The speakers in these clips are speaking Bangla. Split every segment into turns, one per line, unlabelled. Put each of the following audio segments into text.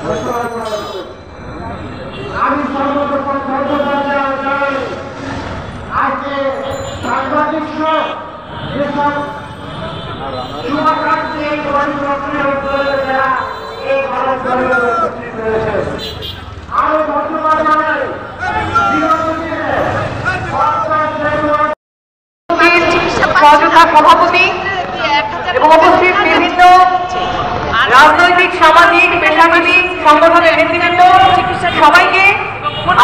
আমি সর্বপ্রথম ধন্যবাদ জানাই আজকে সাংবাদিক যেসব শুভাকাঙ্ক্ষী এই গণতন্ত্রের উদ্যোগীরা এই গণতন্ত্রে উপস্থিত হয়েছে। আরো ধন্যবাদ জানাই সভাপতি এবং উপস্থিত বিভিন্ন রাজনৈতিক সামাজিক পেশাজীবী সংগঠনের নেতৃবৃন্দ সবাইকে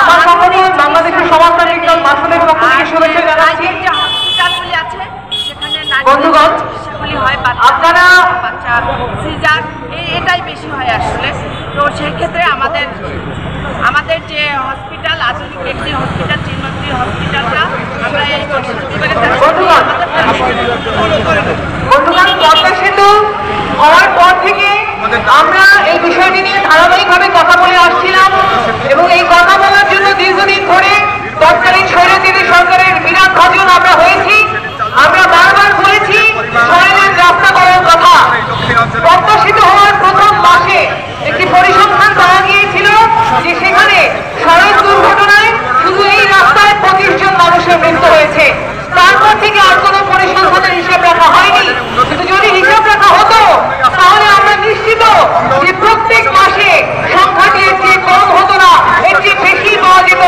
আমার সংগঠন বাংলাদেশের সমাজতান্ত্রিক দল মাসুলের পক্ষ থেকে শুভেচ্ছা জানাচ্ছি। বন্ধুগণ, আপনারা
এটাই বেশি হয় আসলে। তো সেই ক্ষেত্রে আমাদের যে হসপিটাল আধুনিক একটি হসপিটাল চিন্ময়ী হসপিটালটা আমরা এই
পদ্মা সেতু হওয়ার পর থেকে আমরা এই বিষয়টি নিয়ে ধারাবাহিকভাবে কথা বলে আসছিলাম এবং এই কথা বলার জন্য দীর্ঘদিন ধরে তৎকালীন স্বৈরাচারী সরকারের বিরাট ভাজন আমরা হয়েছি। আমরা বারবার বলেছি সরেলের রাস্তা করার কথা। পদ্মা সেতু হওয়ার প্রথম মাসে একটি পরিসংখ্যান পাওয়া গিয়েছিল যে সেখানে সড়ক দুর্ঘটনায় শুধু এই রাস্তায় 25 জন মানুষের মৃত্যু হয়েছে। তারপর থেকে আর কোনো পরিসংখ্যানের হিসাব রাখা হয়নি। কিন্তু যদি হিসাব রাখা হতো তাহলে আমরা নিশ্চিত যে প্রত্যেক মাসে সংখ্যাটি এর চেয়ে কম হতো না, এর চেয়ে বেশি পাওয়া যেত।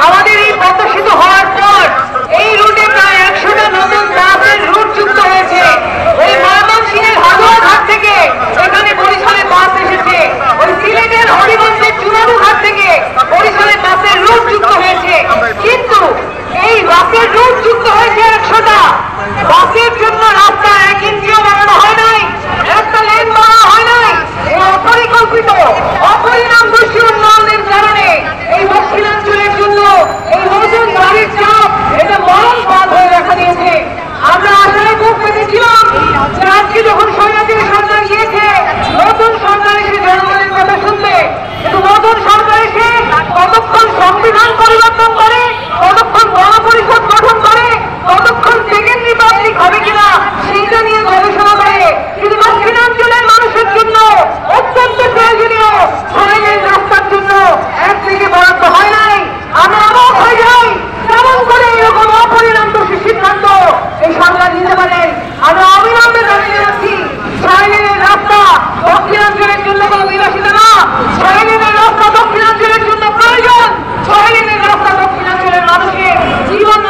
আমাদের এই পদ্মা সেতু হওয়ার পর এই রুটে প্রায় 100টা নতুন বাসের রুট যুক্ত হয়েছে। ওই ময়মনসিংহের হালুয়াঘাট থেকে এখানে বরিশালে বাস এসেছে। ওই সিলেটের হরিগঞ্জের চুনারুঘাট থেকে বরিশালে বাসের রুট যুক্ত হয়েছে। কিন্তু এই বাসের রুট যুক্ত হয়েছে 100টা। বাসের জন্য রাস্তা 1 ইঞ্চিও বানানো হয় নাই, একটা লেন বানানো হয় নাই। এই অপরিকল্পিত অপরিণামদর্শী উন্নয়নের কারণে এই দক্ষিণাঞ্চলের জন্য এই নতুন গাড়ির চাপ এটা মরণ বাদ হয়ে দেখা দিয়েছে। আমরা আসলে বুক পেতেছিলাম যে আজকে যখন স্বৈরাচারী সরকার গিয়েছে নতুন সরকার এসে জনগণের কথা শুনবে, কিন্তু নতুন সরকার এসে কতক্ষণ সংবিধান পরিবর্তন করে, কতক্ষণ গণপরিষদ গঠন করে, কতক্ষণ সেকেন্ড রিপাবলিক হবে কিনা সেইটা নিয়ে গবেষণা করে। কিন্তু দক্ষিণাঞ্চলের মানুষের জন্য অত্যন্ত প্রয়োজনীয় সরেলের রাস্তার জন্য 1 থেকে বরাদ্দ হয় নাই। আমরা অবাক হয়ে যাই কেমন করে এরকম অপরিণামদর্শী সিদ্ধান্ত এই সরকার নিতে পারে। আমরা অবিলম্বে দাঁড়িয়ে যাচ্ছি সরেলের রাস্তা দক্ষিণাঞ্চলের জন্য কোনো বিলাসিতা না। সরেলের রাস্তা দক্ষিণাঞ্চলের জন্য প্রয়োজন। সরেলের রাস্তা দক্ষিণাঞ্চলের মানুষের জীবন